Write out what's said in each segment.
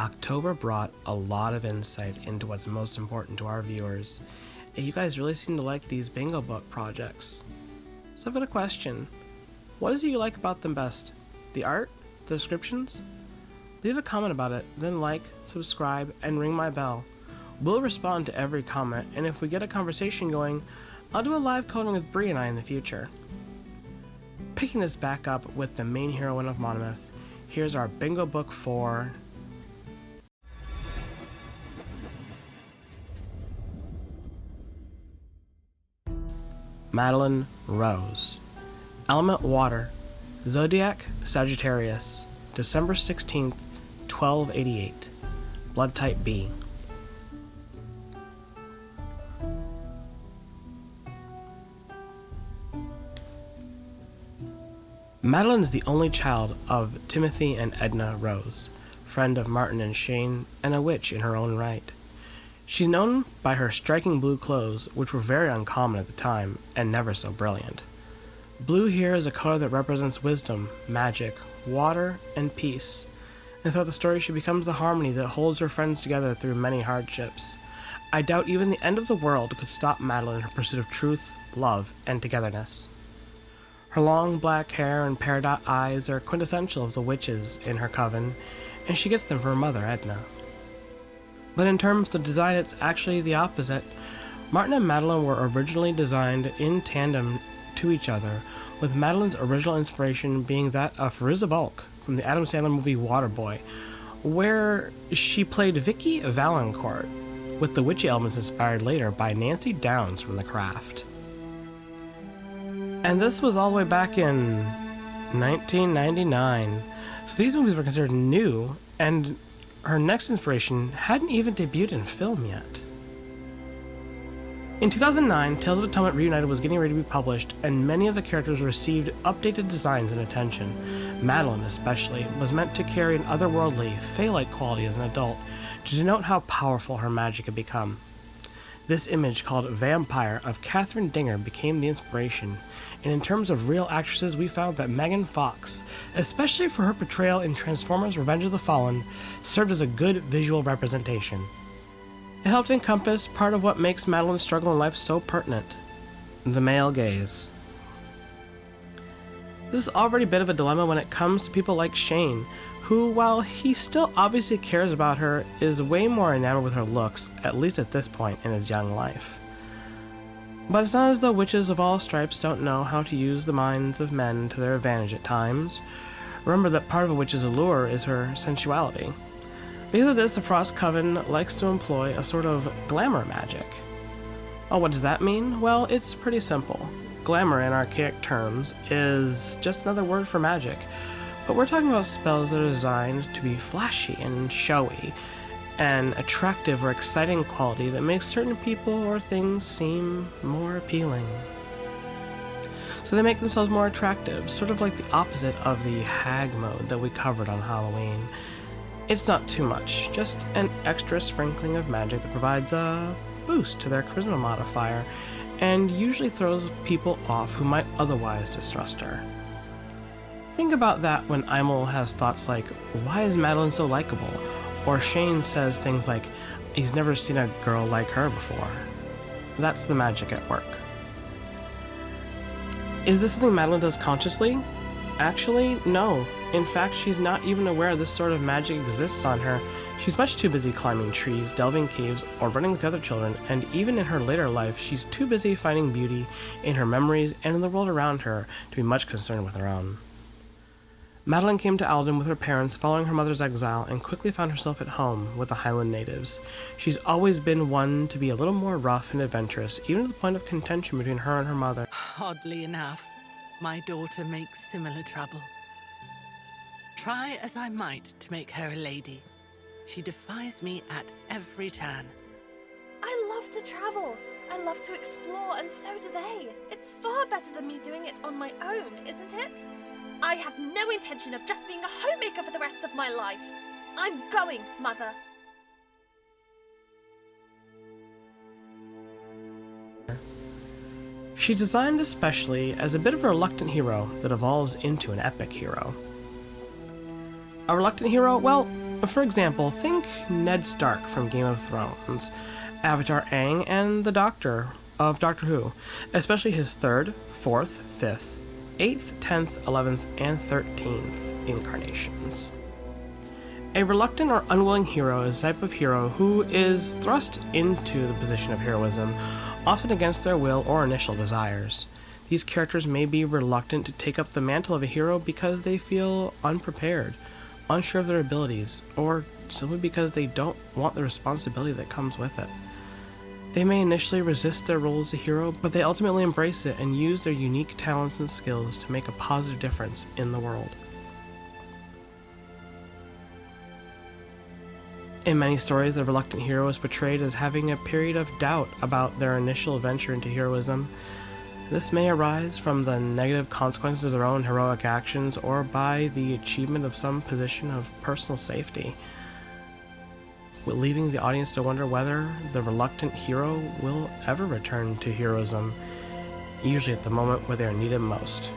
October brought a lot of insight into what's most important to our viewers, and you guys really seem to like these bingo book projects. So I've got a question. What is it you like about them best? The art? The descriptions? Leave a comment about it, then like, subscribe, and ring my bell. We'll respond to every comment, and if we get a conversation going, I'll do a live coloring with Bree and I in the future. Picking this back up with the main heroine of Monomyth, here's our bingo book for Meline Rose. Element Water. Zodiac Sagittarius. December 16th, 1288. Blood type B. Meline is the only child of Timothy and Edna Rose, friend of Martin and Shane, and a witch in her own right. She's known by her striking blue clothes, which were very uncommon at the time, and never so brilliant. Blue here is a color that represents wisdom, magic, water, and peace. And throughout the story she becomes the harmony that holds her friends together through many hardships. I doubt even the end of the world could stop Meline in her pursuit of truth, love, and togetherness. Her long black hair and peridot eyes are quintessential of the witches in her coven, and she gets them from her mother, Edna. But in terms of design, it's actually the opposite. Martin and Meline were originally designed in tandem to each other, with Madeline's original inspiration being that of Fairuza Balk from the Adam Sandler movie Waterboy, where she played Vicky Valancourt, with the witchy elements inspired later by Nancy Downs from The Craft. And this was all the way back in 1999, so these movies were considered new, and her next inspiration hadn't even debuted in film yet. In 2009, Tales of Atonement Reunited was getting ready to be published, and many of the characters received updated designs and attention. Meline, especially, was meant to carry an otherworldly, fae-like quality as an adult to denote how powerful her magic had become. This image, called Vampire, of Catherine Dinger became the inspiration, and in terms of real actresses, we found that Megan Fox, especially for her portrayal in Transformers Revenge of the Fallen, served as a good visual representation. It helped encompass part of what makes Medeline's struggle in life so pertinent: the male gaze. This is already a bit of a dilemma when it comes to people like Shane, who, while he still obviously cares about her, is way more enamored with her looks, at least at this point in his young life. But it's not as though witches of all stripes don't know how to use the minds of men to their advantage at times. Remember that part of a witch's allure is her sensuality. Because of this, the Frost Coven likes to employ a sort of glamour magic. Oh, what does that mean? Well, it's pretty simple. Glamour, in archaic terms, is just another word for magic. But we're talking about spells that are designed to be flashy and showy, an attractive or exciting quality that makes certain people or things seem more appealing. So they make themselves more attractive, sort of like the opposite of the hag mode that we covered on Halloween. It's not too much, just an extra sprinkling of magic that provides a boost to their charisma modifier, and usually throws people off who might otherwise distrust her. Think about that when Imel has thoughts like, why is Meline so likable? Or Shane says things like, he's never seen a girl like her before. That's the magic at work. Is this something Meline does consciously? Actually, no. In fact, she's not even aware this sort of magic exists on her. She's much too busy climbing trees, delving caves, or running with other children, and even in her later life, she's too busy finding beauty in her memories and in the world around her to be much concerned with her own. Meline came to Alden with her parents following her mother's exile and quickly found herself at home with the Highland natives. She's always been one to be a little more rough and adventurous, even to the point of contention between her and her mother. Oddly enough, my daughter makes similar trouble. Try as I might to make her a lady, she defies me at every turn. I love to travel. I love to explore, and so do they. It's far better than me doing it on my own, isn't it? I have no intention of just being a homemaker for the rest of my life. I'm going, Mother. She's designed especially as a bit of a reluctant hero that evolves into an epic hero. A reluctant hero? Well, For example, think Ned Stark from Game of Thrones, Avatar Aang, and the Doctor of Doctor Who, especially his 3rd, 4th, 5th, 8th, 10th, 11th, and 13th incarnations. A reluctant or unwilling hero is a type of hero who is thrust into the position of heroism, often against their will or initial desires. These characters may be reluctant to take up the mantle of a hero because they feel unprepared, unsure of their abilities, or simply because they don't want the responsibility that comes with it. They may initially resist their role as a hero, but they ultimately embrace it and use their unique talents and skills to make a positive difference in the world. In many stories, the reluctant hero is portrayed as having a period of doubt about their initial venture into heroism. This may arise from the negative consequences of their own heroic actions or by the achievement of some position of personal safety, leaving the audience to wonder whether the reluctant hero will ever return to heroism, usually at the moment where they are needed most.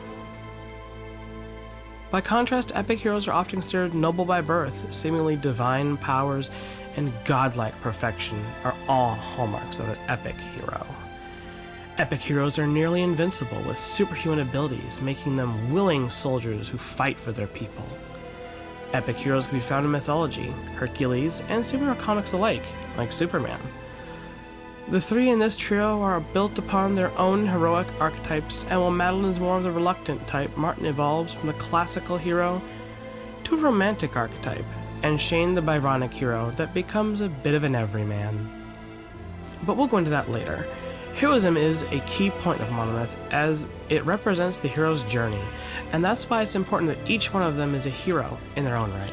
By contrast, epic heroes are often considered noble by birth. Seemingly divine powers and godlike perfection are all hallmarks of an epic hero. Epic heroes are nearly invincible with superhuman abilities, making them willing soldiers who fight for their people. Epic heroes can be found in mythology, Hercules, and superhero comics alike, like Superman. The three in this trio are built upon their own heroic archetypes, and while Meline is more of the reluctant type, Martin evolves from the classical hero to a romantic archetype, and Shane the Byronic hero that becomes a bit of an everyman. But we'll go into that later. Heroism is a key point of monomyth as it represents the hero's journey, and that's why it's important that each one of them is a hero in their own right.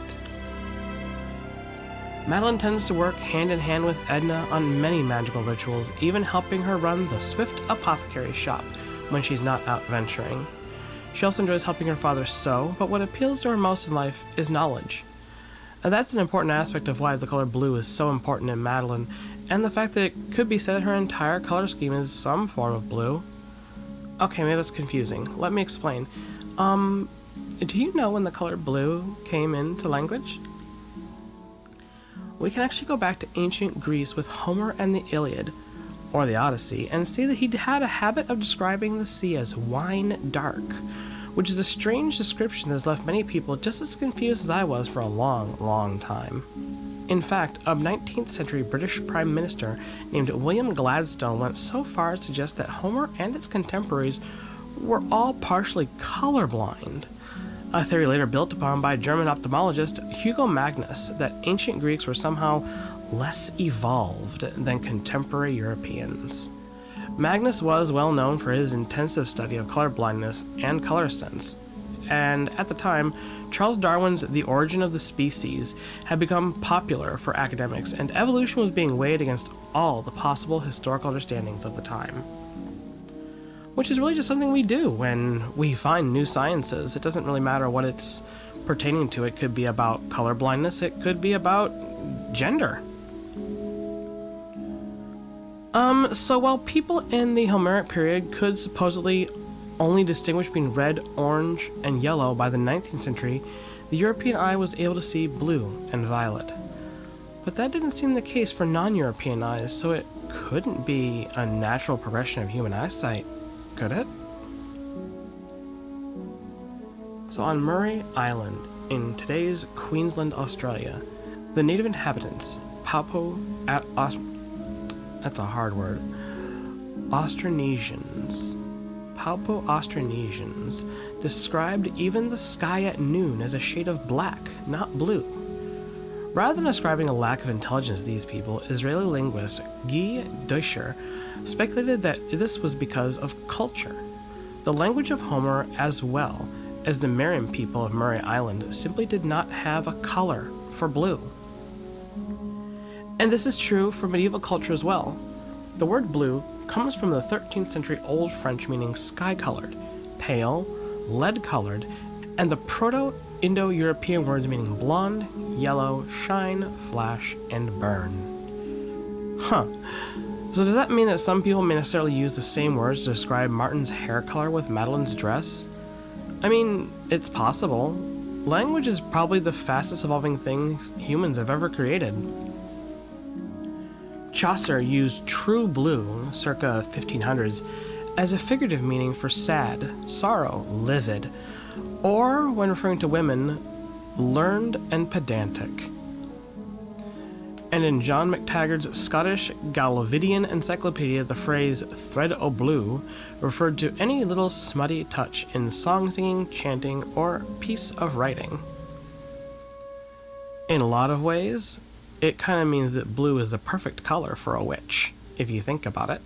Meline tends to work hand in hand with Edna on many magical rituals, even helping her run the Swift Apothecary shop when she's not out venturing. She also enjoys helping her father sew, but what appeals to her most in life is knowledge. And that's an important aspect of why the color blue is so important in Meline, and the fact that it could be said her entire color scheme is some form of blue. Okay, maybe that's confusing. Let me explain. Do you know when the color blue came into language? We can actually go back to ancient Greece with Homer and the Iliad, or the Odyssey, and see that he had a habit of describing the sea as wine dark, which is a strange description that has left many people just as confused as I was for a long, long time. In fact, a 19th century British Prime Minister named William Gladstone went so far as to suggest that Homer and its contemporaries were all partially colorblind, a theory later built upon by German ophthalmologist Hugo Magnus that ancient Greeks were somehow less evolved than contemporary Europeans. Magnus was well known for his intensive study of colorblindness and color sense, and at the time, Charles Darwin's The Origin of the Species had become popular for academics, and evolution was being weighed against all the possible historical understandings of the time. Which is really just something we do when we find new sciences. It doesn't really matter what it's pertaining to. It could be about color blindness, it could be about gender. So while people in the Homeric period could supposedly only distinguish between red, orange, and yellow by the 19th century, the European eye was able to see blue and violet. But that didn't seem the case for non-European eyes, so it couldn't be a natural progression of human eyesight, could it? So on Murray Island, in today's Queensland, Australia, the native inhabitants, that's a hard word, Paupo-Austronesians, described even the sky at noon as a shade of black, not blue. Rather than ascribing a lack of intelligence to these people, Israeli linguist Guy Deutscher speculated that this was because of culture. The language of Homer, as well as the Meriam people of Murray Island, simply did not have a color for blue. And this is true for medieval culture as well. The word blue comes from the 13th century Old French meaning sky-colored, pale, lead-colored, and the Proto-Indo-European words meaning blonde, yellow, shine, flash, and burn. So does that mean that some people may necessarily use the same words to describe Martin's hair color with Madeline's dress? I mean, it's possible. language is probably the fastest evolving thing humans have ever created. Chaucer used true blue, circa 1500s, as a figurative meaning for sad, sorrow, livid, or, when referring to women, learned and pedantic. And in John McTaggart's Scottish Gallovidian Encyclopedia, the phrase thread o' blue referred to any little smutty touch in song singing, chanting, or piece of writing. In a lot of ways, it kind of means that blue is the perfect color for a witch, if you think about it.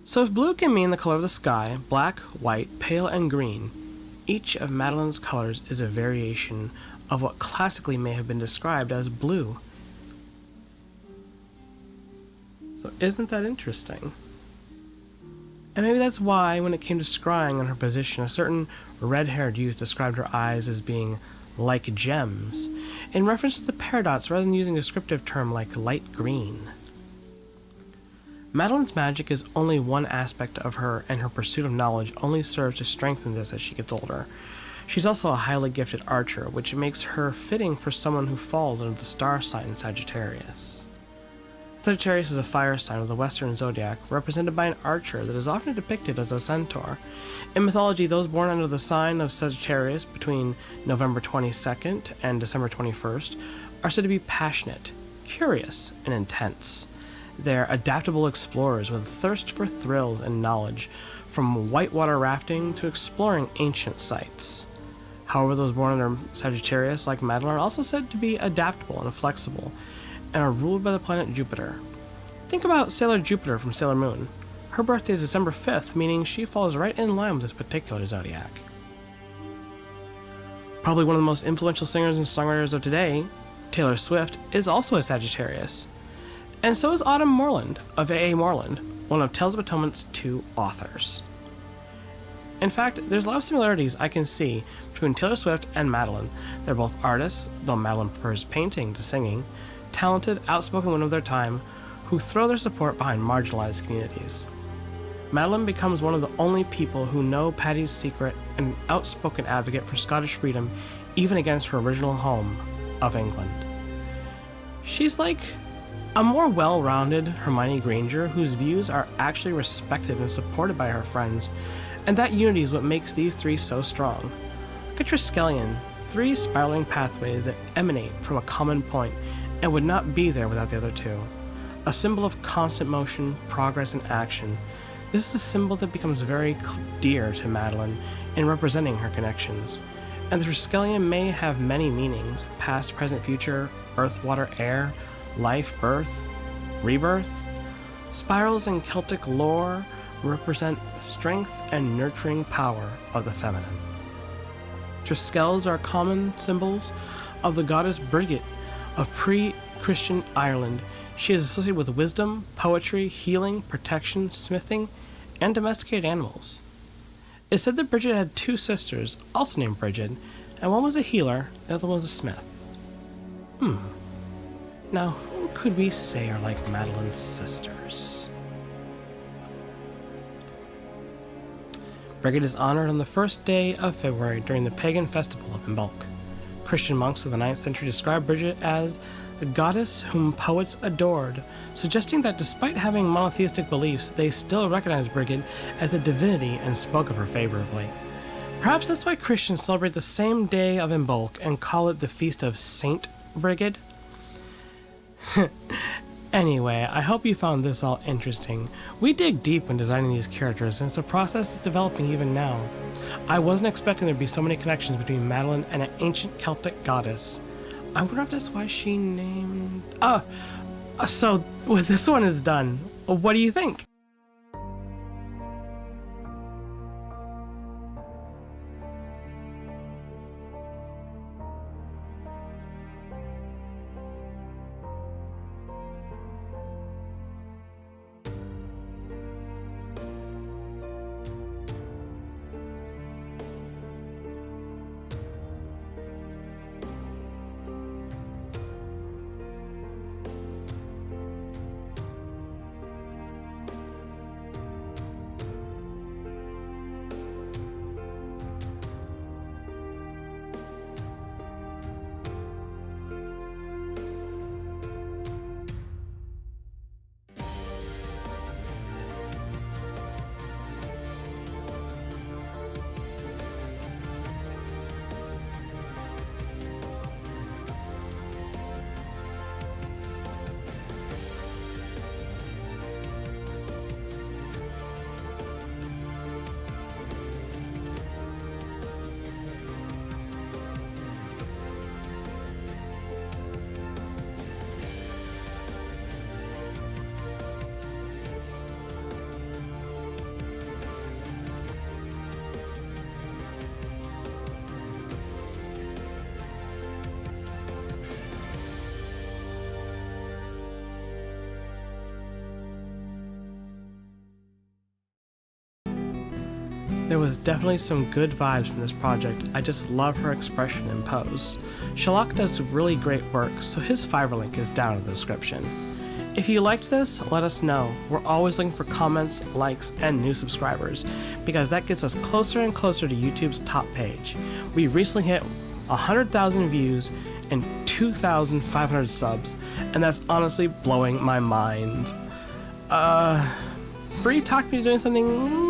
So if blue can mean the color of the sky, black, white, pale, and green, each of Madeline's colors is a variation of what classically may have been described as blue. So isn't that interesting? And maybe that's why, when it came to scrying on her position, a certain red-haired youth described her eyes as being like gems, in reference to the paradox rather than using a descriptive term like light green. Madeline's magic is only one aspect of her, and her pursuit of knowledge only serves to strengthen this as she gets older. She's also a highly gifted archer, which makes her fitting for someone who falls under the star sign Sagittarius. Sagittarius is a fire sign of the Western zodiac, represented by an archer that is often depicted as a centaur. In mythology, those born under the sign of Sagittarius between November 22nd and December 21st are said to be passionate, curious, and intense. They're adaptable explorers with a thirst for thrills and knowledge, from whitewater rafting to exploring ancient sites. However, those born under Sagittarius, like Madeline, are also said to be adaptable and flexible, and are ruled by the planet Jupiter. Think about Sailor Jupiter from Sailor Moon. Her birthday is December 5th, meaning she falls right in line with this particular zodiac. Probably one of the most influential singers and songwriters of today, Taylor Swift, is also a Sagittarius. And so is Autumn Moreland of A.A. Moreland, one of Tales of Atonement's 2 authors. In fact, there's a lot of similarities I can see between Taylor Swift and Madeline. They're both artists, though Madeline prefers painting to singing, talented, outspoken women of their time who throw their support behind marginalized communities. Madeline becomes one of the only people who know Paddy's secret and an outspoken advocate for Scottish freedom, even against her original home of England. She's like a more well-rounded Hermione Granger whose views are actually respected and supported by her friends, and that unity is what makes these three so strong. Look at Triskelion, 3 spiraling pathways that emanate from a common point and would not be there without the other 2. A symbol of constant motion, progress, and action. This is a symbol that becomes very dear to Madeline in representing her connections. And the Triskelion may have many meanings: past, present, future, earth, water, air, life, birth, rebirth. Spirals in Celtic lore represent strength and nurturing power of the feminine. Triskels are common symbols of the goddess Brigid of pre-Christian Ireland. She is associated with wisdom, poetry, healing, protection, smithing, and domesticated animals. It's said that Brigid had 2 sisters, also named Brigid, and one was a healer, the other one was a smith. Now, who could we say are like Madeline's sisters? Brigid is honored on the first day of February during the pagan festival of Imbolc. Christian monks of the 9th century describe Brigid as a goddess whom poets adored, suggesting that despite having monotheistic beliefs, they still recognized Brigid as a divinity and spoke of her favorably. Perhaps that's why Christians celebrate the same day of Imbolc and call it the Feast of Saint Brigid? Anyway, I hope you found this all interesting. We dig deep when designing these characters, and it's a process that's developing even now. I wasn't expecting there'd be so many connections between Madeline and an ancient Celtic goddess. I wonder if that's why she named... So, when this one is done, what do you think? There was definitely some good vibes from this project. I just love her expression and pose. Shalak does really great work, so his Fiverr link is down in the description. If you liked this, let us know. We're always looking for comments, likes, and new subscribers, because that gets us closer and closer to YouTube's top page. We recently hit 100,000 views and 2,500 subs, and that's honestly blowing my mind. Bree talked me into doing something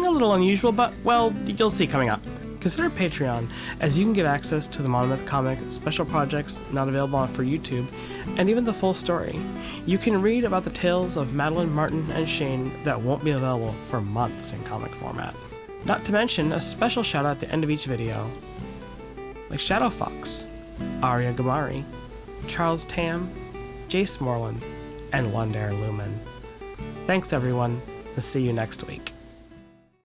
a little unusual, but, well, you'll see coming up. Consider Patreon, as you can get access to the Monomyth comic, special projects not available for YouTube, and even the full story. You can read about the tales of Madeline, Martin, and Shane that won't be available for months in comic format. Not to mention a special shout out at the end of each video, like Shadow Fox, Arya Gamari, Charles Tam, Jace Morland, and Wandare Lumen. Thanks everyone, and see you next week.